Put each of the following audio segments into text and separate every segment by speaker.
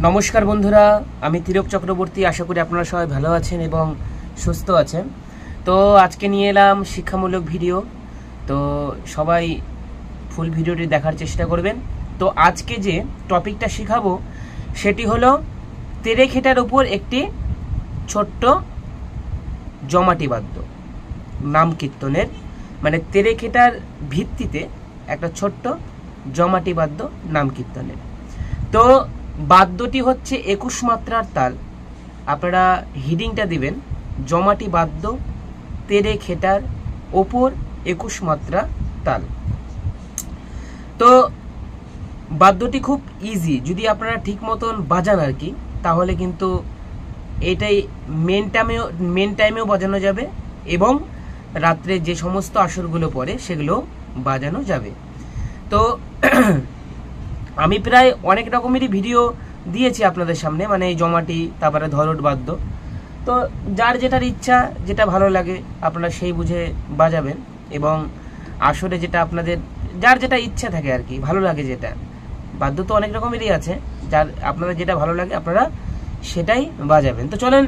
Speaker 1: নমস্কার বন্ধুরা, আমি তিলক চক্রবর্তী। আশা করি আপনারা সবাই ভালো আছেন এবং সুস্থ আছেন। তো আজকে নিয়ে এলাম শিক্ষামূলক ভিডিও। তো সবাই ফুল ভিডিওটি দেখার চেষ্টা করবেন। তো আজকে যে টপিকটা শেখাবো সেটি হলো তেরেখেটার উপর একটি ছোট্ট জমাটি বাদ্য, নাম কীর্তনের, মানে তেরেখেটার ভিত্তিতে একটা ছোট্ট জমাটি বাদ্য নাম কীর্তনের। তো বাদ্যটি হচ্ছে 21 মাত্রার তাল। আপনারা হিডিংটা দিবেন জমাটি বাদ্য তেরেখেটার ওপর 21 মাত্রা তাল। তো বাদ্যটি খুব ইজি, যদি আপনারা ঠিক মতন বাজান আর কি, তাহলে কিন্তু এটাই মেন টাইমেও বাজানো যাবে এবং রাত্রে যে সমস্ত আসরগুলো পড়ে সেগুলো বাজানো যাবে। তো আমি প্রায় অনেক রকমেরই ভিডিও দিয়েছি আপনাদের সামনে, মানে এই জমাটি, তারপরে ধরট বাদ্য। তো যার যেটার ইচ্ছা, যেটা ভালো লাগে আপনারা সেই বুঝে বাজাবেন এবং আসরে যেটা আপনাদের যার যেটা ইচ্ছা থাকে আর কি, ভালো লাগে যেটা। বাদ্য তো অনেক রকমেরই আছে, যার আপনাদের যেটা ভালো লাগে আপনারা সেটাই বাজাবেন। তো চলেন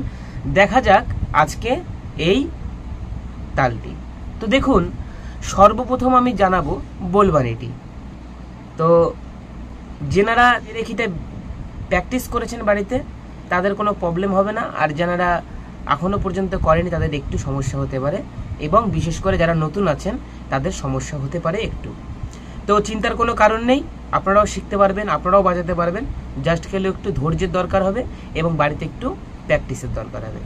Speaker 1: দেখা যাক আজকে এই তালটি। তো দেখুন, সর্বপ্রথম আমি জানাবো বোলবানিটি। তো যেনারা তেরেখিটা প্র্যাকটিস করেছেন বাড়িতে তাদের কোনো প্রবলেম হবে না, আর যারা এখনো পর্যন্ত করেনি তাদের একটু সমস্যা হতে পারে, এবং বিশেষ করে যারা নতুন আছেন তাদের সমস্যা হতে পারে একটু। তো চিন্তার কোনো কারণ নেই, আপনারাও শিখতে পারবেন, আপনারাও বাজাতে পারবেন। জাস্ট খেলে একটু ধৈর্যের দরকার হবে এবং বাড়িতে একটু প্র্যাকটিসের দরকার হবে।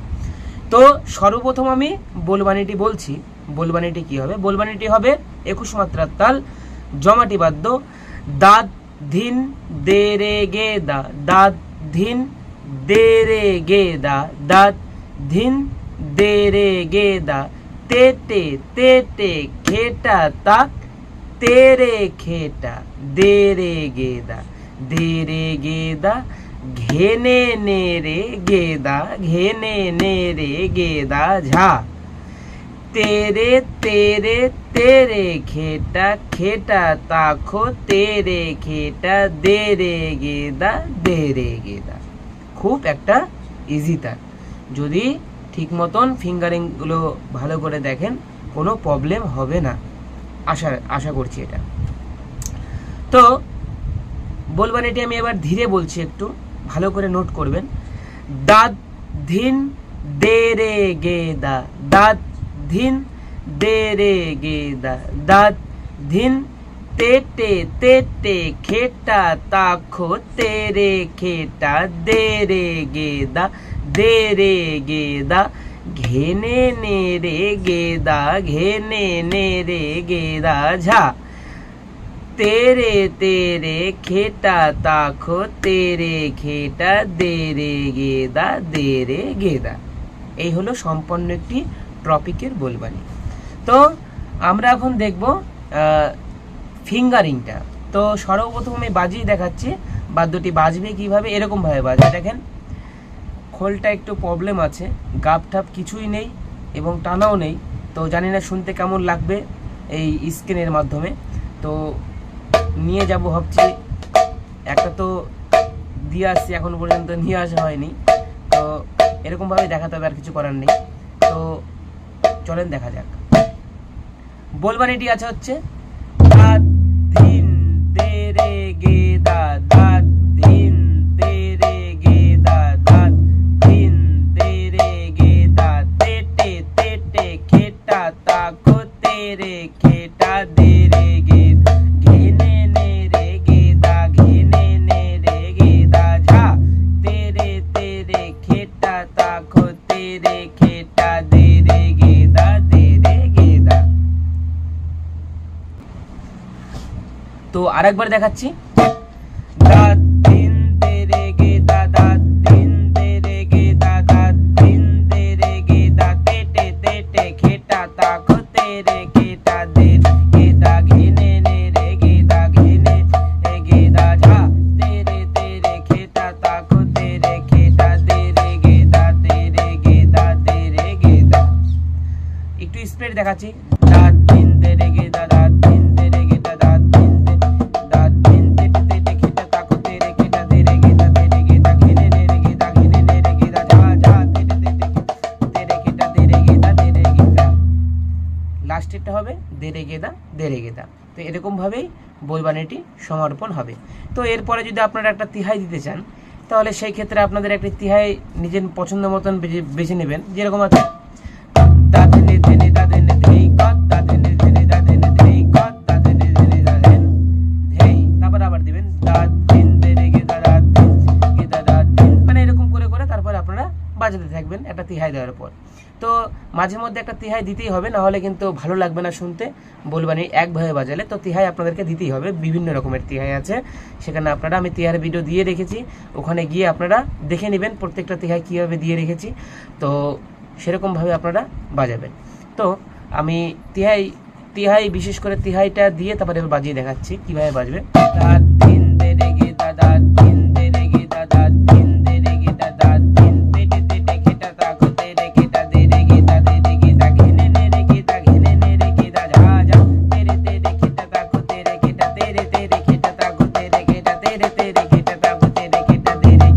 Speaker 1: তো সর্বপ্রথম আমি বোলবানিটি বলছি। বোলবানিটি কি হবে? বোলবানিটি হবে 21 মাত্রার তাল, জমাটি বাদ্য, দাদ ধিন দে রে গে দা, দাদ ধিন দে রে গে দা, দাদ ধিন দে রে গে দা, তে তে তে তে খেটা তাক, তেরে খেটা দে রে গে দা, দে রে গে দা, ঘেনে নে রে গে দা, ঘেনে নে রে গে দা ঝা, तेरे तेरे तेरे खेटा खेटा ताखो तेरे खेटा दे रे गेदा दे रे गेदा। খুব একটা ইজি তাল, যদি ঠিক মতন ফিঙ্গারিং গুলো ভালো করে দেখেন কোনো প্রবলেম হবে না, আশা করছি এটা। তো বোলবানিটি আমি এবার ধীরে বলছি, একটু ভালো করে নোট করবেন। দাদ ধিন দে রে গেদা, দাদ ধিন দে রে গেদা, দাদ ধিন তে তে তে তে খেটা তাখো তেরে খেটা দে রে গেদা, দে রে গেদা, ঘেনে নে রে গেদা, ঘেনে নে রে গেদা ঝা, তেরে তেরে খেটা তাখো তেরে খেটা দে রে গেদা, দে রে গেদা। এই হলো সম্পন্ন একটি টপিকের বোলবানি। তো আমরা এখন দেখব ফিঙ্গারিংটা। তো সর্বপ্রথম আমি বাজিয়ে দেখাচ্ছি বাদ্যটি বাজবে কিভাবে। এরকম ভাবে বাজবে, দেখেন খোলটা একটু প্রবলেম আছে, গাপ ঠাপ কিছুই নেই এবং টানাও নেই। তো জানি না শুনতে কেমন লাগবে এই স্ক্রিনের মাধ্যমে। তো নিয়ে যাব ভাবছি, একটা তো দিয়ে আসছি, এখনো পর্যন্ত নিয়ে আসা হয়নি। তো এরকম ভাবে দেখাতে হবে, আর কিছু করার নেই। তো চলেন দেখা যাক। বোলবানিটি আছে হচ্ছে দাদ ধিন দে রে গে দা, দাদ ধিন দে রে গে দা, দাদ ধিন দে রে গে দা, তে তে তে তে খেটা তাখো তেরে খেটা দে রে গে, ঘেনে নে রে গে দা, ঘেনে নে রে গে দা ঝা, তেরে তেরে খেটা তাখো তেরে খেটা দে রে গে দা, দে রে গে দা। তো আরেকবার দেখাচ্ছি। দাদ ধিন দে রে গে দা, দাদ ধিন দে রে গে দা, দাদ ধিন দে রে গে দা, তে তে তে তে খেটা তাখো তেরে খেটা দে গে দা, ঘেনে নে রে গে দা, ঘেনে রে গে দা ঝা, তেরে তেরে খেটা তাখো তেরে খেটা দে রে গে দা, দে রে গে দা, দে রে গে দা। একটু স্পিড দেখাচ্ছি। দাদ ধিন দে রে গে দা, দাদ ধিন দে রে গে দা, দাদ ধিন দে, দাদ ধিন তে তে তে খেটা তাখো তেরে খেটা দে রে গে দা, দে রে গে দা, দে রে গেদা দে রে গেদা। তো এরকমভাবেই বলবানিটি সমার্পণ হবে। তো এরপরে যদি আপনারা একটা তিহাই দিতে চান, তাহলে সেই ক্ষেত্রে আপনাদের একটি তিহাই নিজের পছন্দ মতন বেছে নেবেন। যেরকম আছে দাধেনে ধেনে দাধেনে ধেই কত দাধেনে ধেনে দাধেনে ধেই কত দাধেনে ধেনে দাধেন ধেই, তারপর আবার দিবেন দাদ দিন দে রে গেদা দাদ দিন গেদা দাদ দিন, মানে এরকম করে করে তারপরে আপনারা বাজাতে থাকবেন একটা তিহাই দেওয়ার পর। তো মাঝে মধ্যে একটা তিহাই দিতেই হবে, না হলে কিন্তু ভালো লাগবে না শুনতে বলবানি একভাবে বাজালে। তো তিহাই আপনাদেরকে দিতেই হবে, বিভিন্ন রকমের তিহাই আছে, সেখানে আপনারা আমি তিহার ভিডিও দিয়ে রেখেছি, ওখানে গিয়ে আপনারা দেখে নেবেন প্রত্যেকটা তিহাই কীভাবে দিয়ে রেখেছি। তো সেরকমভাবে আপনারা বাজাবেন। তো আমি তিহাই বিশেষ করে তিহাইটা দিয়ে তারপরে বাজিয়ে দেখাচ্ছি কীভাবে বাজবে। দাদ দিন দে রে গেদা দাদ দিন দে রে গেদা দাদ দিন দে রে গেদা দাদ দিন পেটে পেটে খেটা তাকো দে রে গেদা দে রে গেদা দে রে গেদা ঘেনে নে রে গেদা ঘেনে নে রে গেদা ঝা ঝা তেরে তেরে খেটা তাকো তেরে খেটা তেরে তেরে খেটা তাকো তেরে খেটা তেরে তেরে খেটা তাকো তেরে খেটা দে রে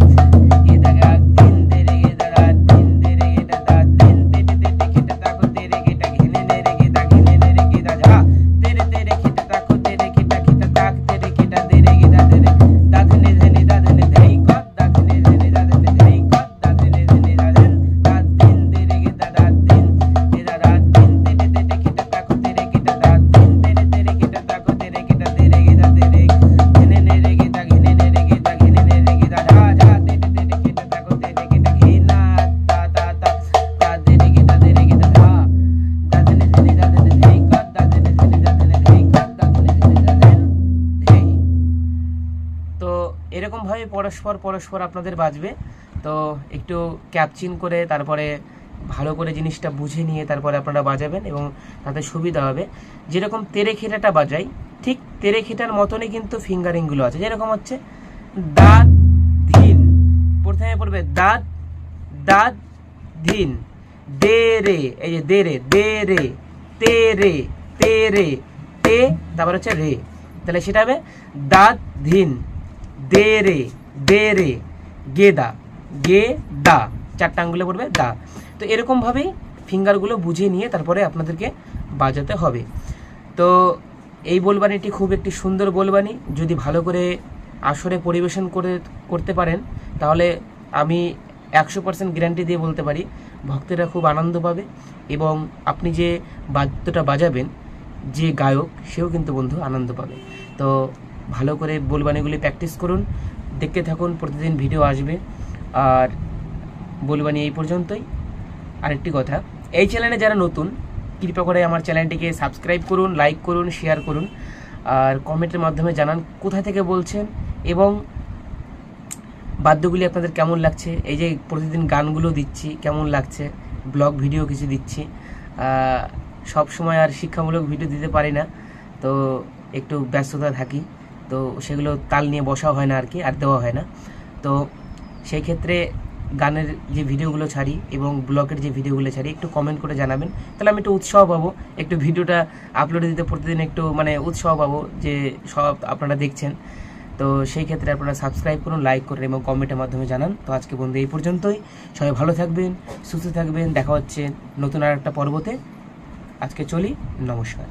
Speaker 1: গেদা গাদ দিন দে রে গেদা দাদ দিন দে রে গেদা দাদ দিন পেটে পেটে খেটা তাকো তেরে গেদা ঘেনে নে রে গেদা ঘেনে নে রে গেদা ঝা তেরে তেরে খেটা তাকো তেরে খেটা খেটা তাক তেরে খেটা দে রে গেদা দে রে দাধনে ধনে দাধনে ধেই কত দাধনে ধনে দাধনে ধেই কত দাধনে ধনে দাধেন দাদ দিন দে রে গেদা দাদ দিন গেদা দাদ দিন তেরে তেরে খেটা তাকো তেরে খেটা দাদ দিন তেরে তেরে খেটা তাকো তেরে খেটা দে রে গেদা দে রে ঘেনে নে রে গেদা ঘেনে নে রে গেদা ঘেনে নে রে গেদা ঝা ঝা তেরে তেরে খেটা তাকো তেরে খেটা ঘেনা তা তা তা তা দে রে গেদা ঝা দাধনে ধনে দাধনে ধেই কত দাধনে ধনে দাধনে ধেই কত দাধনে ধনে দাধেন ধেই। তো এরকমভাবে পরস্পর আপনাদের বাজবে। তো একটু ক্যাপচিন করে তারপরে ভালো করে জিনিসটা বুঝে নিয়ে তারপরে আপনারা বাজাবেন এবং তাতে সুবিধা হবে। যেরকম তেরে খেটাটা বাজাই, ঠিক তেরে খেটার মতনই কিন্তু ফিঙ্গারিংগুলো আছে। যেরকম হচ্ছে দাদ ধিন, প্রথমে পড়বে দাদ দাদ ধিন দে রে, এই যে দে রে দে রে তে রে তে রে তে, তারপর হচ্ছে রে, তাহলে সেটা হবে দাদ ধিন দে রে গেদা গে দা, চারটা আঙ্গুলে পড়বে দা। তো এরকমভাবেই ফিঙ্গারগুলো বুঝে নিয়ে তারপরে আপনাদেরকে বাজাতে হবে। তো এই বলবানিটি খুব একটি সুন্দর বলবানি, যদি ভালো করে আসরে পরিবেশন করতে পারেন তাহলে আমি 100% গ্যারান্টি দিয়ে বলতে পারি ভক্তেরা খুব আনন্দ পাবে এবং আপনি যে বাদ্যটা বাজাবেন যে গায়ক সেও কিন্তু বন্ধু আনন্দ পাবে। তো ভালো করে বলবানিগুলি প্র্যাকটিস করুন, দেখতে থাকুন, প্রতিদিন ভিডিও আসবে। আর বলবানি এই পর্যন্তই। আরেকটি কথা, এই চ্যানেলে যারা নতুন কৃপা করে আমার চ্যানেলটিকে সাবস্ক্রাইব করুন, লাইক করুন, শেয়ার করুন, আর কমেন্টের মাধ্যমে জানান কোথা থেকে বলছেন এবং বাদ্যগুলি আপনাদের কেমন লাগছে। এই যে প্রতিদিন গানগুলো দিচ্ছি কেমন লাগছে, ব্লগ ভিডিও কিছু দিচ্ছি, সব সময় আর শিক্ষামূলক ভিডিও দিতে পারি না, তো একটু ব্যস্ততা থাকি, তো সেগুলো তাল নিয়ে বসা হয় না আর কি, আর দেওয়া হয় না। তো সেই ক্ষেত্রে গানের যে ভিডিওগুলো ছাড়ি এবং ব্লগের যে ভিডিওগুলো ছাড়ি একটু কমেন্ট করে জানাবেন, তাহলে আমি একটু উৎসাহ পাবো, একটু ভিডিওটা আপলোড দিতে প্রতিদিন একটু মানে উৎসাহ পাবো যে সব আপনারা দেখছেন। তো সেই ক্ষেত্রে আপনারা সাবস্ক্রাইব করুন, লাইক করুন এবং কমেন্টের মাধ্যমে জানান। তো আজকে বন্ধু এই পর্যন্তই, সবাই ভালো থাকবেন, সুস্থ থাকবেন, দেখা হচ্ছে নতুন আর একটা পর্বতে। আজকে চলি, নমস্কার।